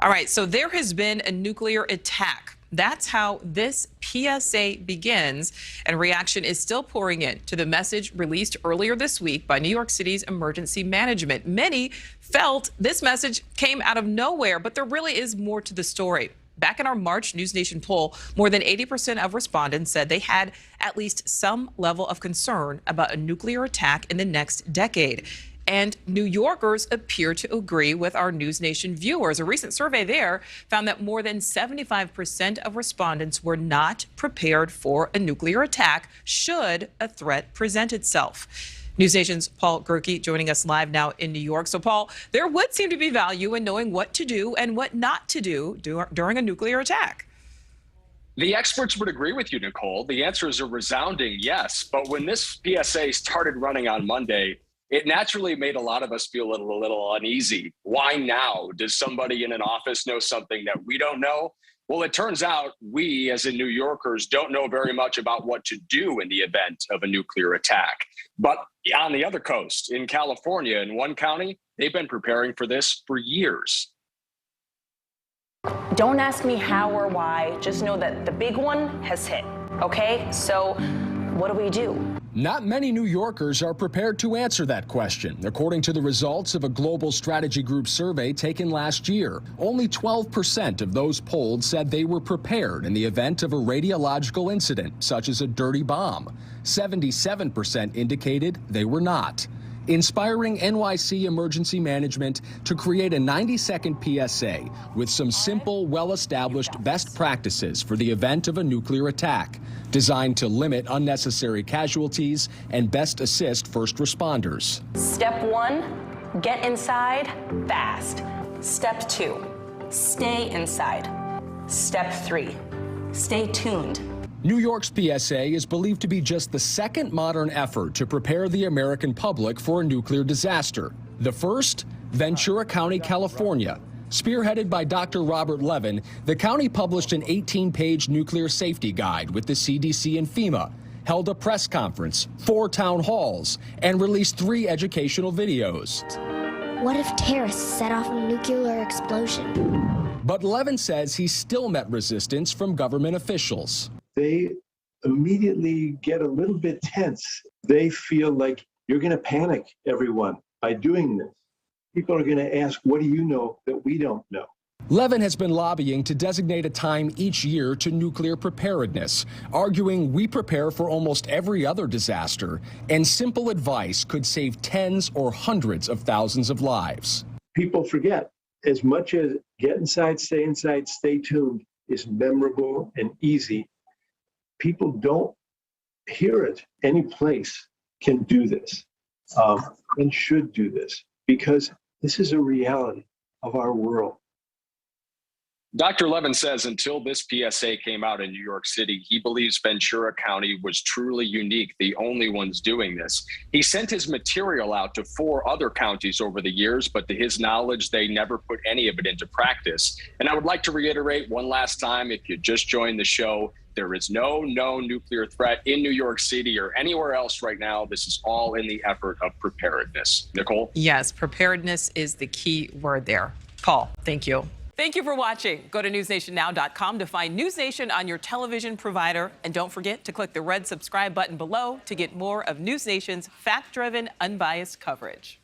All right, so there has been a nuclear attack. That's how this PSA begins, and reaction is still pouring in to the message released earlier this week by New York City's emergency management. Many felt this message came out of nowhere, but there really is more to the story. Back in our March NewsNation poll, more than 80% of respondents said they had at least some level of concern about a nuclear attack in the next decade. And New Yorkers appear to agree with our NewsNation viewers. A recent survey there found that more than 75% of respondents were not prepared for a nuclear attack should a threat present itself. NewsNation's Paul Gerke joining us live now in New York. So, Paul, there would seem to be value in knowing what to do and what not to do during a nuclear attack. The experts would agree with you, Nichole. The answer is a resounding yes. But when this PSA started running on Monday, it naturally made a lot of us feel a little uneasy. Why now? Does somebody in an office know something that we don't know? Well, it turns out we, as in New Yorkers, don't know very much about what to do in the event of a nuclear attack. But on the other coast, in California, in one county, they've been preparing for this for years. Don't ask me how or why, just know that the big one has hit, okay? So what do we do? Not many New Yorkers are prepared to answer that question, according to the results of a global strategy group survey taken last year. Only 12% of those polled said they were prepared in the event of a radiological incident, such as a dirty bomb. 77% indicated they were not. Inspiring NYC emergency management to create a 90-second PSA with some simple, well-established best practices for the event of a nuclear attack, designed to limit unnecessary casualties and best assist first responders. Step 1, get inside fast. Step 2, stay inside. Step 3, stay tuned. New York's PSA is believed to be just the second modern effort to prepare the American public for a nuclear disaster. The first, Ventura County, California. Spearheaded by Dr. Robert Levin, the county published an 18-page nuclear safety guide with the CDC and FEMA, held a press conference, 4 town halls, and released 3 educational videos. What if terrorists set off a nuclear explosion? But Levin says he still met resistance from government officials. They immediately get a little bit tense. They feel like you're going to panic everyone by doing this. People are going to ask, what do you know that we don't know? Levin has been lobbying to designate a time each year to nuclear preparedness, arguing we prepare for almost every other disaster, and simple advice could save tens or hundreds of thousands of lives. People forget, as much as get inside, stay tuned is memorable and easy, people don't hear it. Any place can do this and should do this because this is a reality of our world. Dr. Levin says until this PSA came out in New York City, he believes Ventura County was truly unique, the only ones doing this. He sent his material out to 4 other counties over the years, but to his knowledge, they never put any of it into practice. And I would like to reiterate one last time, if you just joined the show, there is no known nuclear threat in New York City or anywhere else right now. This is all in the effort of preparedness. Nichole? Yes, preparedness is the key word there. Paul, thank you. Thank you for watching. Go to newsnationnow.com to find NewsNation on your television provider. And don't forget to click the red subscribe button below to get more of NewsNation's fact-driven, unbiased coverage.